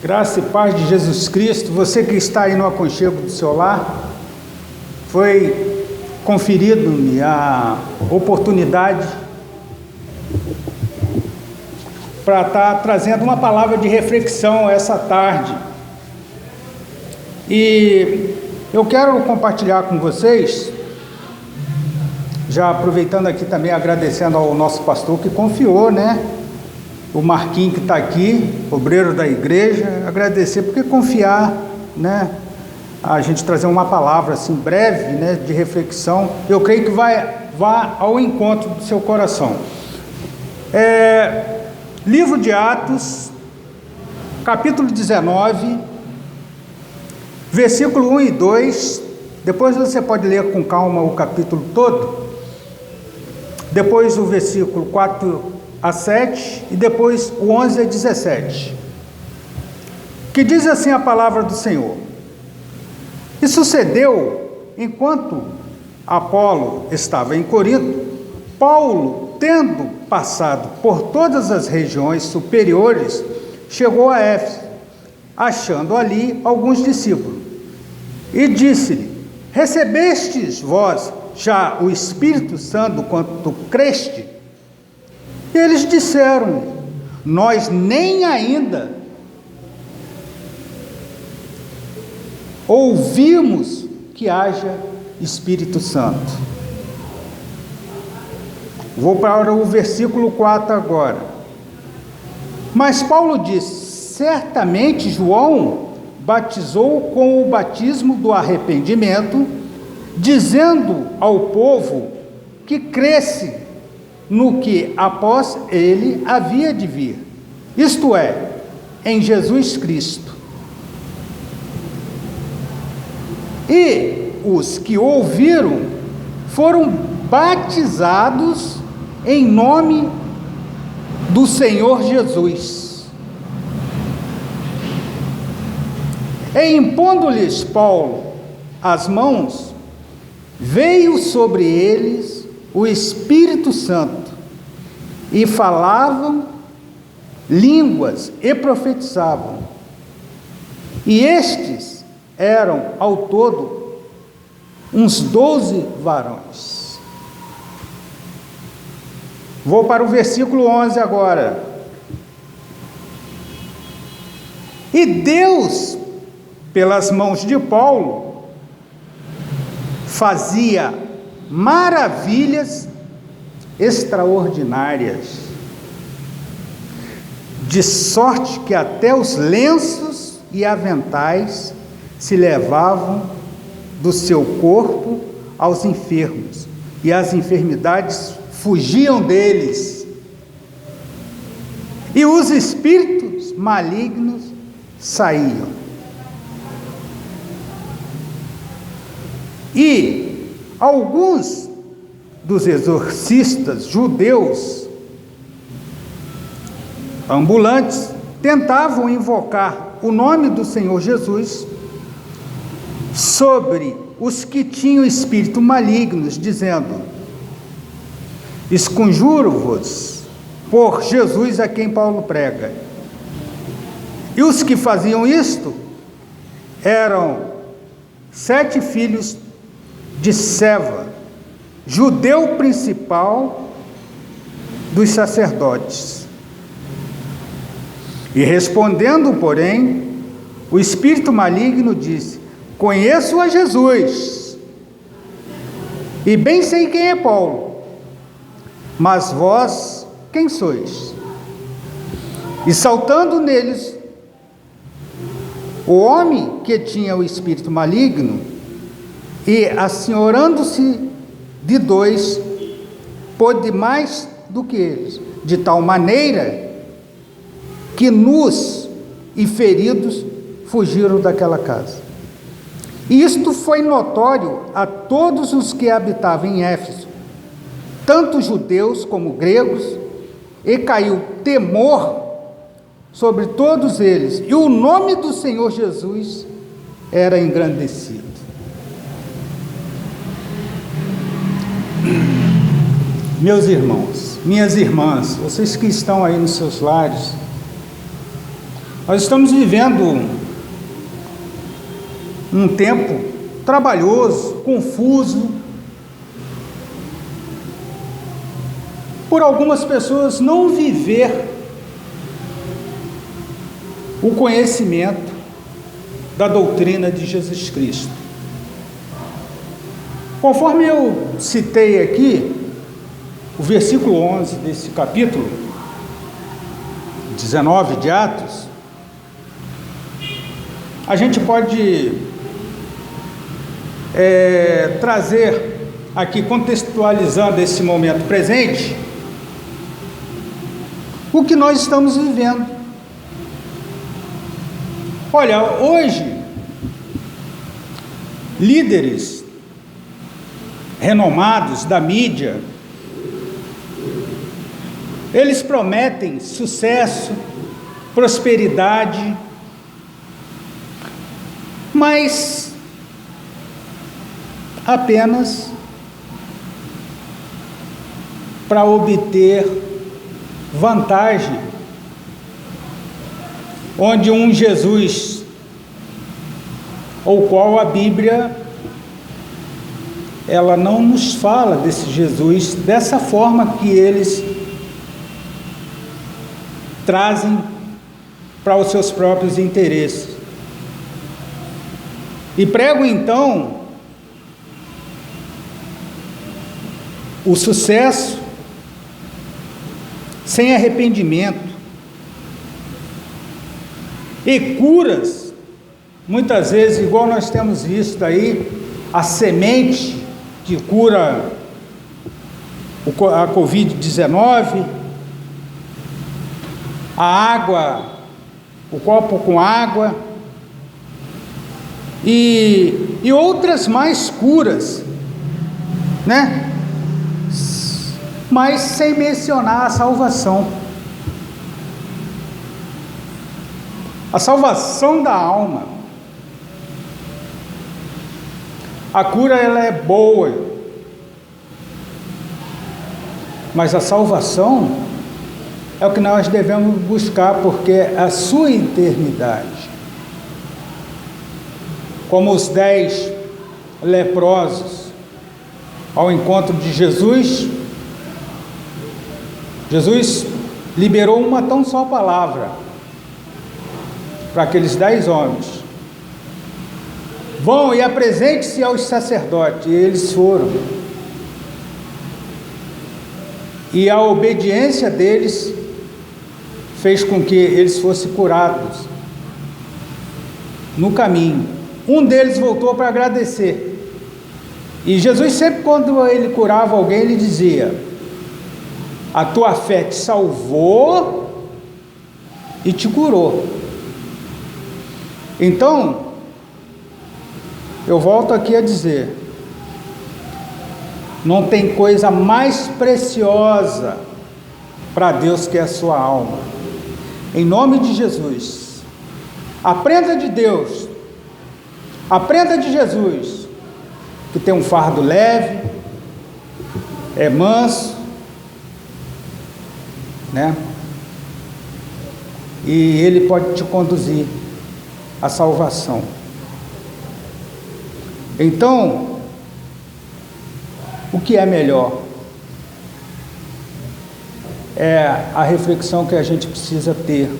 Graça e paz de Jesus Cristo. Você que está aí no aconchego do seu lar, foi conferido-me a oportunidade para estar trazendo uma palavra de reflexão essa tarde. E eu quero compartilhar com vocês, já aproveitando aqui também, agradecendo ao nosso pastor que confiou, o Marquinhos que está aqui, obreiro da igreja, agradecer porque confiar, a gente trazer uma palavra assim breve, de reflexão, eu creio que vá ao encontro do seu coração. Livro de Atos, capítulo 19, versículo 1 e 2, depois você pode ler com calma o capítulo todo, depois o versículo 4 a 7 e depois o 11 a 17, que diz assim a palavra do Senhor: E sucedeu, enquanto Apolo estava em Corinto, Paulo, tendo passado por todas as regiões superiores, chegou a Éfeso, achando ali alguns discípulos, e disse-lhe: Recebestes vós já o Espírito Santo quando creste? E eles disseram: Nós nem ainda ouvimos que haja Espírito Santo. Vou para o versículo 4 agora. Mas Paulo disse: Certamente João batizou com o batismo do arrependimento, dizendo ao povo que cresce no que após ele havia de vir, isto é, em Jesus Cristo. E os que ouviram foram batizados em nome do Senhor Jesus. E impondo-lhes Paulo as mãos, veio sobre eles o Espírito Santo, e falavam línguas e profetizavam. E estes eram ao todo uns 12 varões. Vou para o versículo 11 agora. E Deus, pelas mãos de Paulo, fazia maravilhas extraordinárias, de sorte que até os lenços e aventais se levavam do seu corpo aos enfermos, e as enfermidades fugiam deles, e os espíritos malignos saíam. E alguns dos exorcistas judeus ambulantes tentavam invocar o nome do Senhor Jesus sobre os que tinham espírito malignos, dizendo: Esconjuro-vos por Jesus a quem Paulo prega. E os que faziam isto eram 7 filhos de Seva, judeu principal dos sacerdotes. E respondendo, porém, o espírito maligno disse: Conheço a Jesus, e bem sei quem é Paulo, mas vós quem sois? E saltando neles, o homem que tinha o espírito maligno, e assenhorando-se de 2, pôde mais do que eles, de tal maneira que nus e feridos fugiram daquela casa. E isto foi notório a todos os que habitavam em Éfeso, tanto judeus como gregos, e caiu temor sobre todos eles, e o nome do Senhor Jesus era engrandecido. Meus irmãos, minhas irmãs, vocês que estão aí nos seus lares, Nós estamos vivendo um tempo trabalhoso, confuso. Por algumas pessoas não viver o conhecimento da doutrina de Jesus Cristo. Conforme eu citei aqui, o versículo 11 desse capítulo 19 de Atos, a gente pode trazer aqui, contextualizando esse momento presente, o que nós estamos vivendo. Olha, hoje, líderes renomados da mídia, eles prometem sucesso, prosperidade, mas apenas para obter vantagem, onde um Jesus, o qual a Bíblia, ela não nos fala desse Jesus dessa forma que eles trazem para os seus próprios interesses. E pregam então o sucesso sem arrependimento e curas, muitas vezes, igual nós temos visto aí, a semente que cura a Covid-19, a água, o copo com água, e outras mais curas, né? Mas sem mencionar a salvação. A salvação da alma. A cura, ela é boa, mas a salvação é o que nós devemos buscar, porque é a sua eternidade. Como os 10 leprosos ao encontro de Jesus, Jesus liberou uma tão só palavra para aqueles 10 homens: vão e apresente-se aos sacerdotes. E eles foram, e a obediência deles fez com que eles fossem curados no caminho. Um deles voltou para agradecer, e Jesus sempre, quando ele curava alguém, ele dizia: a tua fé te salvou e te curou. Então, eu volto aqui a dizer, não tem coisa mais preciosa para Deus que a sua alma. Em nome de Jesus, aprenda de Deus, aprenda de Jesus, que tem um fardo leve, é manso, né? E Ele pode te conduzir à salvação. Então, o que é melhor? É a reflexão que a gente precisa ter,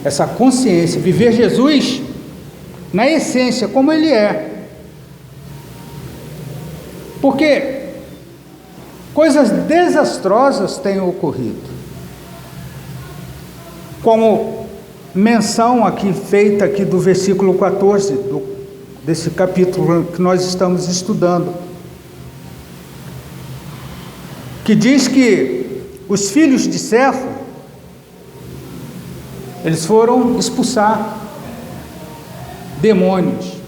essa consciência, viver Jesus na essência, como Ele é. Porque coisas desastrosas têm ocorrido, como menção aqui feita aqui do versículo 14 desse capítulo que nós estamos estudando, que diz que os filhos de Cefo, eles foram expulsar demônios,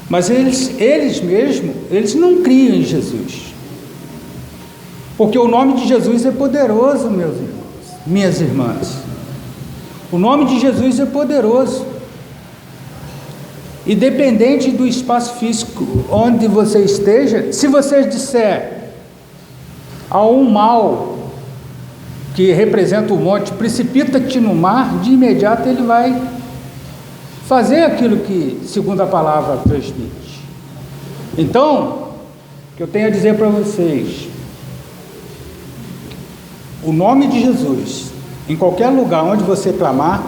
mas eles mesmos, eles não criam em Jesus, porque o nome de Jesus é poderoso, meus irmãos, minhas irmãs. O nome de Jesus é poderoso. Independente do espaço físico onde você esteja, se você disser a um mal que representa o monte, precipita-te no mar, de imediato ele vai fazer aquilo que, segundo a palavra, transmite. Então, o que eu tenho a dizer para vocês, o nome de Jesus, em qualquer lugar onde você clamar,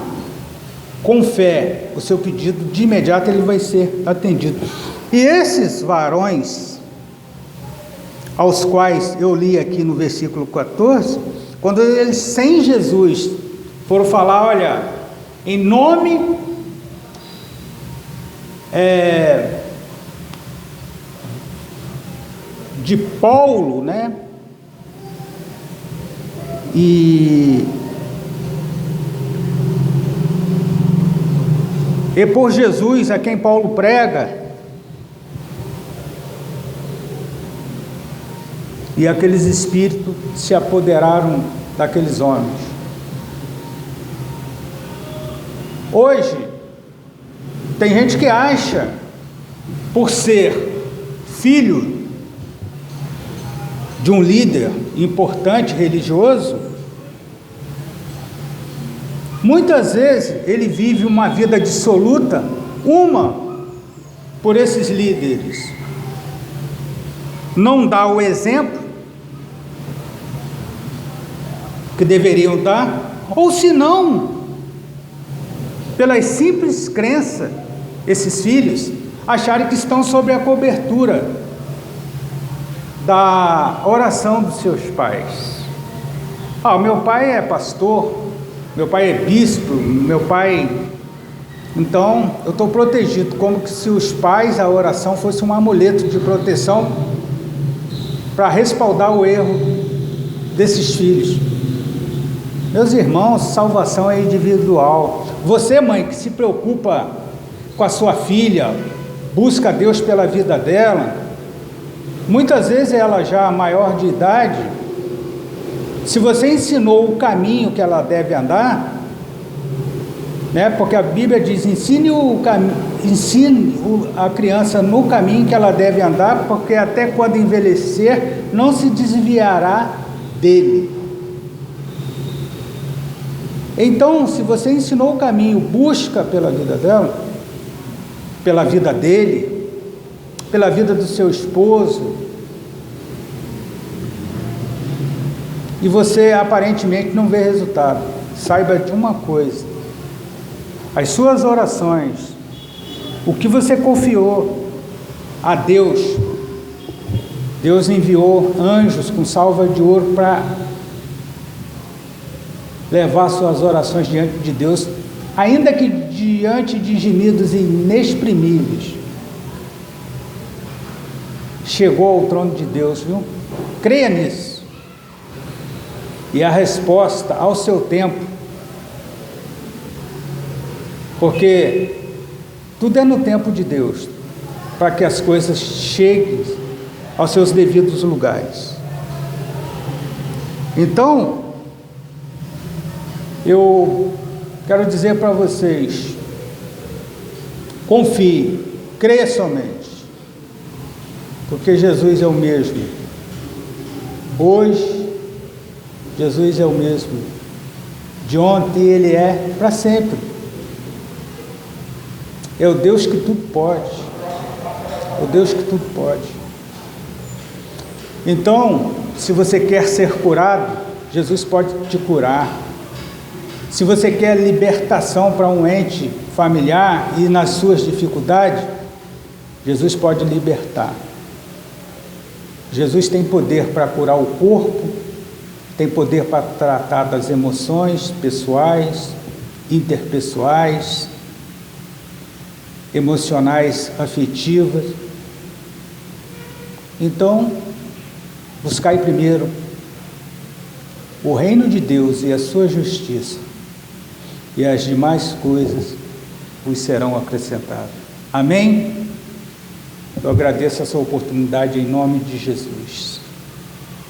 com fé, o seu pedido, de imediato ele vai ser atendido. E esses varões, aos quais eu li aqui no versículo 14, quando eles sem Jesus foram falar, olha, em nome de Paulo, né? E por Jesus, a quem Paulo prega, e aqueles espíritos se apoderaram daqueles homens. Hoje, tem gente que acha, por ser filho de um líder importante religioso, muitas vezes ele vive uma vida dissoluta, por esses líderes não dá o exemplo que deveriam dar, ou se não, pelas simples crenças, esses filhos acharem que estão sob a cobertura da oração dos seus pais. Meu pai é pastor, meu pai é bispo, meu pai, então eu estou protegido, como que se os pais, a oração fosse um amuleto de proteção para respaldar o erro desses filhos. Meus irmãos, salvação é individual. Você, mãe, que se preocupa com a sua filha, busca Deus pela vida dela, muitas vezes ela já maior de idade, se você ensinou o caminho que ela deve andar, né, porque a Bíblia diz, ensine a criança no caminho que ela deve andar, porque até quando envelhecer, não se desviará dele. Então, se você ensinou o caminho, busca pela vida dela, pela vida dele, pela vida do seu esposo, e você aparentemente não vê resultado, saiba de uma coisa: as suas orações, o que você confiou a Deus, Deus enviou anjos com salva de ouro para levar suas orações diante de Deus, ainda que diante de gemidos inexprimíveis. Chegou ao trono de Deus, viu? Creia nisso. E a resposta ao seu tempo, porque tudo é no tempo de Deus, para que as coisas cheguem aos seus devidos lugares. Então, eu quero dizer para vocês, confie, creia somente, porque Jesus é o mesmo hoje, Jesus é o mesmo de ontem, Ele é para sempre. É o Deus que tudo pode, o Deus que tudo pode. Então, se você quer ser curado, Jesus pode te curar. Se você quer libertação para um ente familiar e nas suas dificuldades, Jesus pode libertar. Jesus tem poder para curar o corpo, tem poder para tratar das emoções pessoais, interpessoais, emocionais, afetivas. Então, buscai primeiro o reino de Deus e a sua justiça, e as demais coisas vos serão acrescentadas. Amém? Eu agradeço essa oportunidade em nome de Jesus.